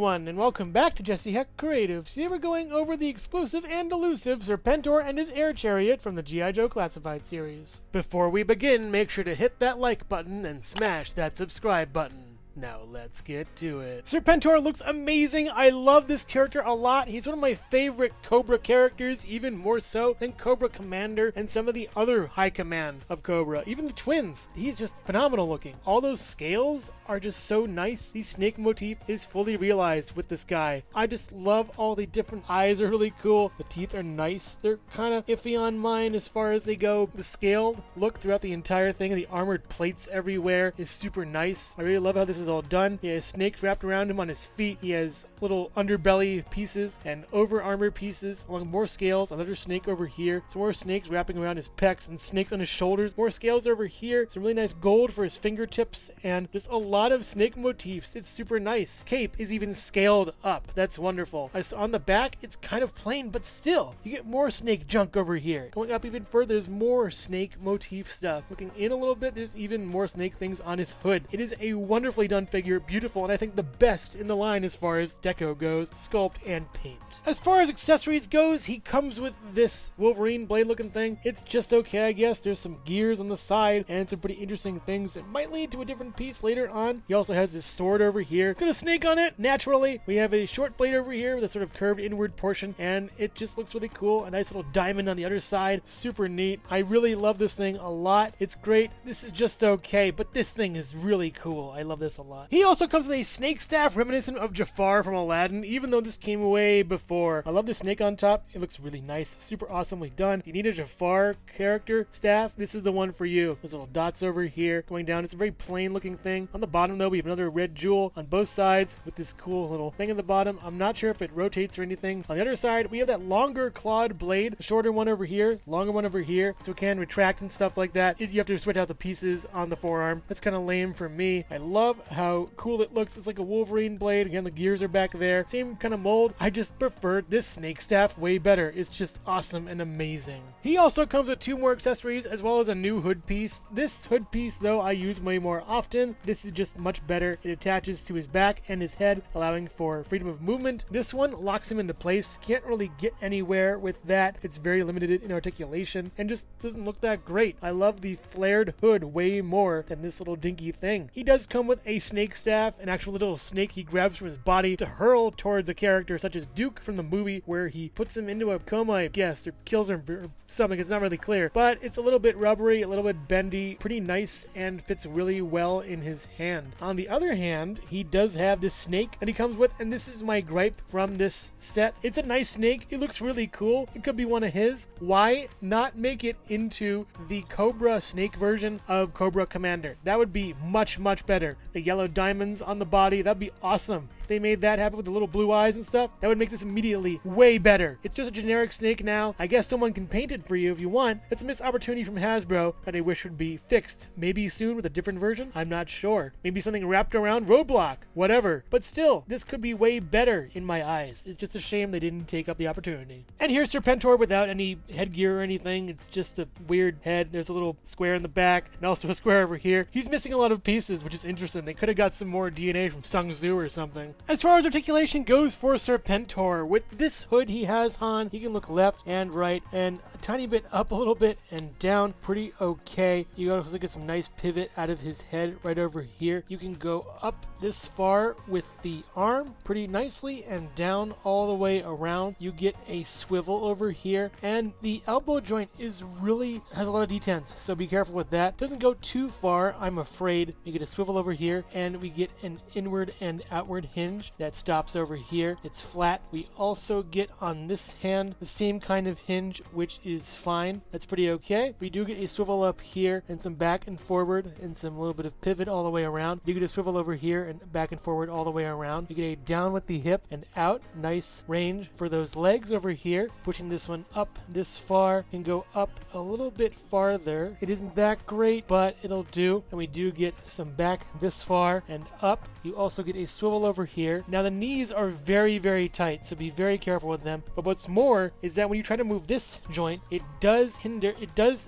everyone, and welcome back to Jesse Heck Creatives. Today we're going over the exclusive and elusive Serpentor and his Air Chariot from the G.I. Joe Classified series. Before we begin, make sure to hit that like button and smash that subscribe button. Now let's get to it. Serpentor looks amazing. I love this character a lot. He's one of my favorite Cobra characters, even more so than Cobra Commander and some of the other high command of Cobra. Even the twins. He's just phenomenal looking. All those scales are just so nice. The snake motif is fully realized with this guy. I just love all the different eyes are really cool. The teeth are nice. They're kind of iffy on mine as far as they go. The scaled look throughout the entire thing, the armored plates everywhere is super nice. I really love how this is all done. He has snakes wrapped around him on his feet. He has little underbelly pieces and over armor pieces along more scales. Another snake over here. Some more snakes wrapping around his pecs and snakes on his shoulders. More scales over here. Some really nice gold for his fingertips and just a lot of snake motifs. It's super nice. Cape is even scaled up. That's wonderful. On the back, it's kind of plain, but still, you get more snake junk over here. Going up even further, there's more snake motif stuff. Looking in a little bit, there's even more snake things on his hood. It is a wonderfully done figure, beautiful, and I think the best in the line as far as deco goes, sculpt and paint. As far as accessories goes, he comes with this Wolverine blade looking thing. It's just okay, I guess. There's some gears on the side and some pretty interesting things that might lead to a different piece later on. He also has this sword over here. It's got a snake on it, naturally. We have a short blade over here with a sort of curved inward portion, and it just looks really cool. A nice little diamond on the other side. Super neat. I really love this thing a lot. It's great. This is just okay, but this thing is really cool. I love this a lot. He also comes with a snake staff reminiscent of Jafar from Aladdin, even though this came way before. I love the snake on top. It looks really nice. Super awesomely done. If you need a Jafar character staff, this is the one for you. There's little dots over here going down. It's a very plain looking thing. On the bottom though, we have another red jewel on both sides with this cool little thing at the bottom. I'm not sure if it rotates or anything. On the other side, we have that longer clawed blade, a shorter one over here, longer one over here, so it can retract and stuff like that. You have to switch out the pieces on the forearm. That's kind of lame for me. I love how cool it looks. It's like a Wolverine blade. Again, the gears are back there. Same kind of mold. I just prefer this snake staff way better. It's just awesome and amazing. He also comes with two more accessories as well as a new hood piece. This hood piece, though, I use way more often. This is just much better. It attaches to his back and his head, allowing for freedom of movement. This one locks him into place. Can't really get anywhere with that. It's very limited in articulation and just doesn't look that great. I love the flared hood way more than this little dinky thing. He does come with a snake staff, an actual little snake he grabs from his body to hurl towards a character such as Duke from the movie, where he puts him into a coma, I guess, or kills him or something. It's not really clear, but it's a little bit rubbery, a little bit bendy, pretty nice, and fits really well in his hand. On the other hand, he does have this snake that he comes with, and this is my gripe from this set. It's a nice snake. It looks really cool. It could be one of his. Why not make it into the Cobra snake version of Cobra Commander? That would be much, much better. The yellow diamonds on the body, that'd be awesome. If they made that happen with the little blue eyes and stuff, that would make this immediately way better. It's just a generic snake now. I guess someone can paint it for you if you want. It's a missed opportunity from Hasbro that I wish would be fixed. Maybe soon with a different version? I'm not sure. Maybe something wrapped around Roadblock. Whatever. But still, this could be way better in my eyes. It's just a shame they didn't take up the opportunity. And here's Serpentor without any headgear or anything. It's just a weird head. There's a little square in the back and also a square over here. He's missing a lot of pieces, which is interesting. They could have got some more DNA from Sung Tzu or something. As far as articulation goes for Serpentor, with this hood he has on, he can look left and right and a tiny bit up a little bit and down. Pretty okay. You also get some nice pivot out of his head right over here. You can go up this far with the arm pretty nicely and down all the way around. You get a swivel over here, and the elbow joint has a lot of detents, so be careful with that. Doesn't go too far, I'm afraid. You get a swivel over here, and we get an inward and outward hinge that stops over here. It's flat. We also get on this hand the same kind of hinge, which is fine. That's pretty okay. We do get a swivel up here and some back and forward and some little bit of pivot all the way around. You get a swivel over here and back and forward all the way around. You get a down with the hip and out. Nice range for those legs over here. Pushing this one up this far and go up a little bit farther. It isn't that great, but it'll do. And we do get some back this far and up. You also get a swivel over here here. Now the knees are very, very tight, so be very careful with them. But what's more is that when you try to move this joint, it does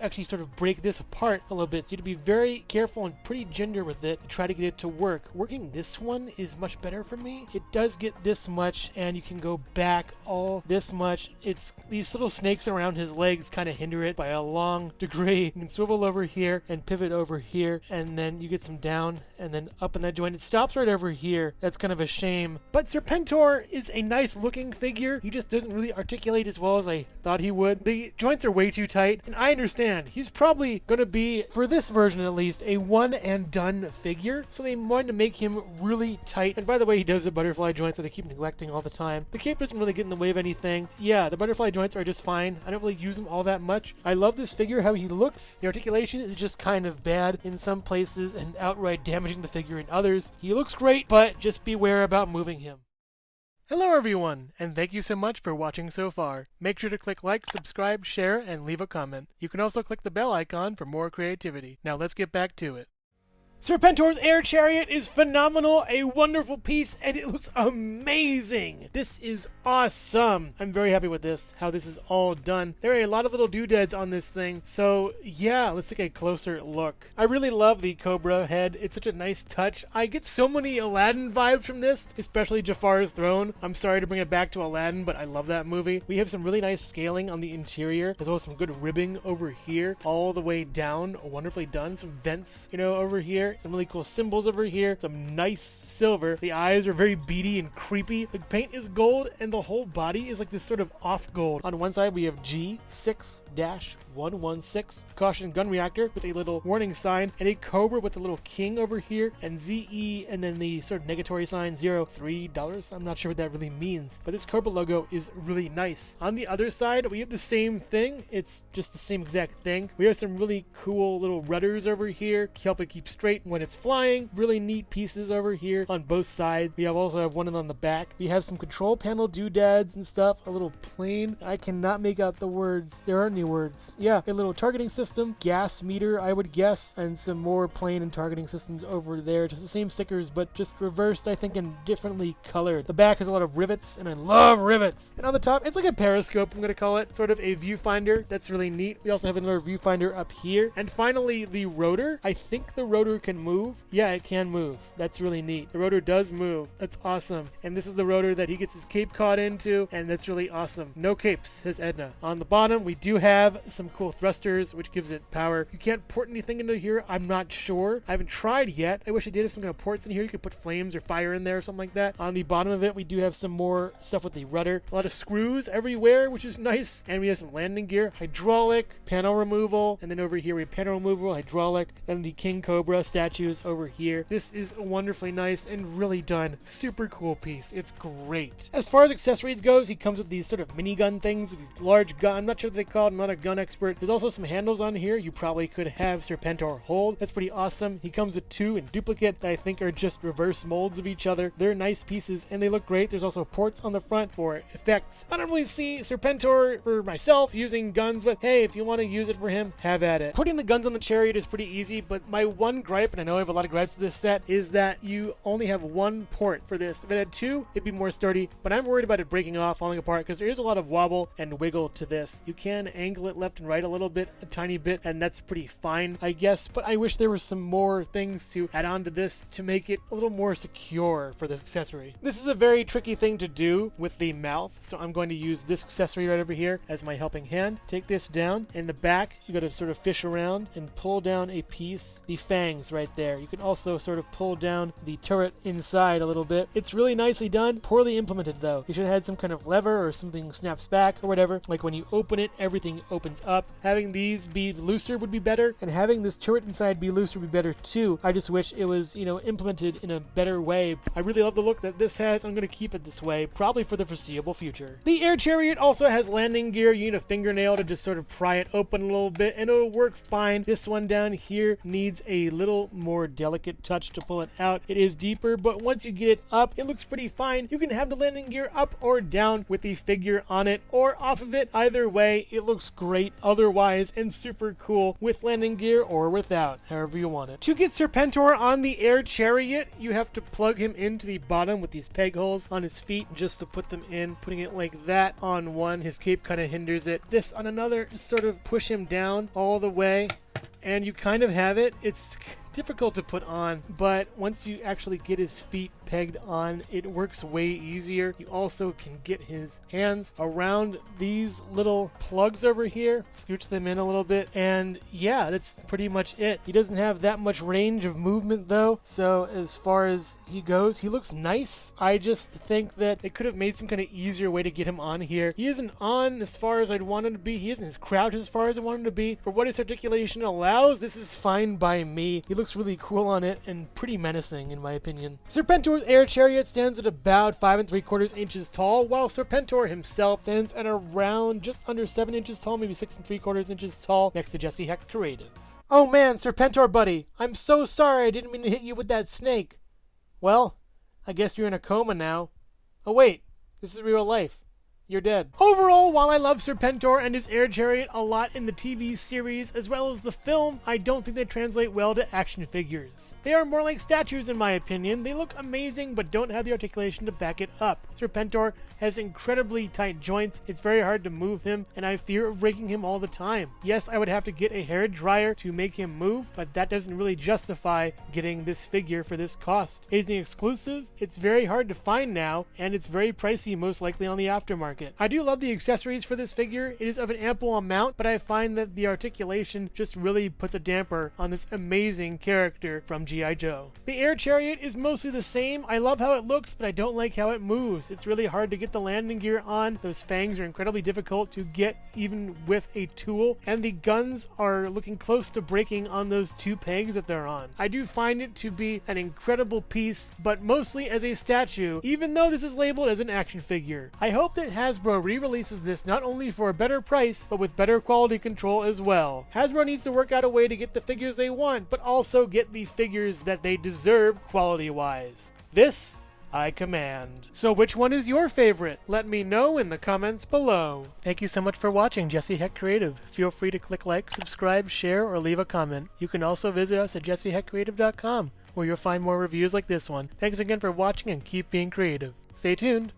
actually sort of break this apart a little bit. So you have to be very careful and pretty ginger with it to try to get it to work. Working this one is much better for me. It does get this much, and you can go back all this much. It's these little snakes around his legs kind of hinder it by a long degree. You can swivel over here and pivot over here, and then you get some down and then up in that joint. It stops right over here. That's kind of a shame. But Serpentor is a nice looking figure. He just doesn't really articulate as well as I thought he would. The joints are way too tight, and I understand. He's probably going to be, for this version at least, a one and done figure. So they wanted to make him really tight. And by the way, he does the butterfly joints that I keep neglecting all the time. The cape doesn't really get in the way of anything. Yeah, the butterfly joints are just fine. I don't really use them all that much. I love this figure, how he looks. The articulation is just kind of bad in some places and outright damaging the figure in others. He looks great, but just beware about moving him. Hello everyone, and thank you so much for watching so far. Make sure to click like, subscribe, share, and leave a comment. You can also click the bell icon for more creativity. Now let's get back to it. Serpentor's Air Chariot is phenomenal, a wonderful piece, and it looks amazing. This is awesome. I'm very happy with this, how this is all done. There are a lot of little doodads on this thing, so yeah, let's take a closer look. I really love the Cobra head. It's such a nice touch. I get so many Aladdin vibes from this, especially Jafar's throne. I'm sorry to bring it back to Aladdin, but I love that movie. We have some really nice scaling on the interior, as well as some good ribbing over here, all the way down. Wonderfully done. Some vents, over here. Some really cool symbols over here. Some nice silver. The eyes are very beady and creepy. The paint is gold, and the whole body is like this sort of off gold. On one side, we have G6-116, caution gun reactor with a little warning sign, and a Cobra with a little king over here, and ZE, and then the sort of negatory sign, $3. I'm not sure what that really means, but this Cobra logo is really nice. On the other side, we have the same thing. It's just the same exact thing. We have some really cool little rudders over here to help it keep straight when it's flying. Really neat pieces over here on both sides. We also have one on the back. We have some control panel doodads and stuff. A little plane. I cannot make out the words. There aren't any words. Yeah, a little targeting system, gas meter, I would guess, and some more plane and targeting systems over there. Just the same stickers, but just reversed, I think, and differently colored. The back has a lot of rivets, and I love rivets. And on the top, it's like a periscope, I'm going to call it. Sort of a viewfinder. That's really neat. We also have another viewfinder up here. And finally, the rotor. I think the rotor can move. Yeah, it can move. That's really neat. The rotor does move. That's awesome. And this is the rotor that he gets his cape caught into, and that's really awesome. No capes, says Edna. On the bottom, we do have some cool thrusters, which gives it power. You can't port anything into here. I'm not sure. I haven't tried yet. I wish I did have some kind of ports in here. You could put flames or fire in there or something like that. On the bottom of it, we do have some more stuff with the rudder. A lot of screws everywhere, which is nice. And we have some landing gear, hydraulic, panel removal, and then over here we have panel removal, hydraulic, and the King Cobra statues over here. This is wonderfully nice and really done. Super cool piece. It's great. As far as accessories goes, he comes with these sort of minigun things with these large gun. I'm not sure what they call it. I'm not a gun expert. There's also some handles on here you probably could have Serpentor hold. That's pretty awesome. He comes with two in duplicate that I think are just reverse molds of each other. They're nice pieces and they look great. There's also ports on the front for effects. I don't really see Serpentor for myself using guns, but hey, if you want to use it for him, have at it. Putting the guns on the chariot is pretty easy, but my one gripe, and I know I have a lot of gripes to this set, is that you only have one port for this. If it had two, it'd be more sturdy, but I'm worried about it breaking off, falling apart, because there is a lot of wobble and wiggle to this. You can angle it left and right a little bit, a tiny bit, and that's pretty fine, I guess, but I wish there were some more things to add on to this to make it a little more secure for this accessory. This is a very tricky thing to do with the mouth, so I'm going to use this accessory right over here as my helping hand. Take this down. In the back, you got to sort of fish around and pull down a piece, the fangs right there. You can also sort of pull down the turret inside a little bit. It's really nicely done, poorly implemented though. You should have had some kind of lever or something snaps back or whatever. Like when you open it, everything opens up. Having these be looser would be better, and having this turret inside be looser would be better too. I just wish it was, implemented in a better way. I really love the look that this has. I'm going to keep it this way, probably for the foreseeable future. The Air Chariot also has landing gear. You need a fingernail to just sort of pry it open a little bit, and it'll work fine. This one down here needs a little little more delicate touch to pull it out. It is deeper, but once you get it up, it looks pretty fine. You can have the landing gear up or down with the figure on it or off of it. Either way, it looks great otherwise and super cool with landing gear or without, however you want it. To get Serpentor on the Air Chariot, you have to plug him into the bottom with these peg holes on his feet just to put them in. Putting it like that on one, his cape kind of hinders it. This on another, just sort of push him down all the way, and you kind of have it. It's difficult to put on, but once you actually get his feet pegged on, it works way easier. You also can get his hands around these little plugs over here, scooch them in a little bit, and yeah, that's pretty much it. He doesn't have that much range of movement though, so as far as he goes, he looks nice. I just think that they could have made some kind of easier way to get him on here. He isn't on as far as I'd want him to be. He isn't as crouched as far as I want him to be. For what his articulation allows, this is fine by me. He looks really cool on it and pretty menacing in my opinion. Serpentor's Air Chariot stands at about 5 3/4 inches tall, while Serpentor himself stands at around just under 7 inches tall, maybe 6 3/4 inches tall, next to Jesse Heck Creative. Oh man, Serpentor buddy, I'm so sorry I didn't mean to hit you with that snake. Well, I guess you're in a coma now. Oh wait, this is real life. You're dead. Overall, while I love Serpentor and his Air Chariot a lot in the TV series as well as the film, I don't think they translate well to action figures. They are more like statues in my opinion. They look amazing but don't have the articulation to back it up. Serpentor has incredibly tight joints, it's very hard to move him, and I fear of breaking him all the time. Yes, I would have to get a hair dryer to make him move, but that doesn't really justify getting this figure for this cost. It is an exclusive, it's very hard to find now, and it's very pricey most likely on the aftermarket. I do love the accessories for this figure. It is of an ample amount, but I find that the articulation just really puts a damper on this amazing character from G.I. Joe. The Air Chariot is mostly the same. I love how it looks, but I don't like how it moves. It's really hard to get the landing gear on. Those fangs are incredibly difficult to get even with a tool, and the guns are looking close to breaking on those two pegs that they're on. I do find it to be an incredible piece, but mostly as a statue, even though this is labeled as an action figure. I hope that Hasbro re-releases this not only for a better price, but with better quality control as well. Hasbro needs to work out a way to get the figures they want, but also get the figures that they deserve quality-wise. This I command. So which one is your favorite? Let me know in the comments below. Thank you so much for watching Jesse Heck Creative. Feel free to click like, subscribe, share, or leave a comment. You can also visit us at jesseheckcreative.com, where you'll find more reviews like this one. Thanks again for watching and keep being creative. Stay tuned.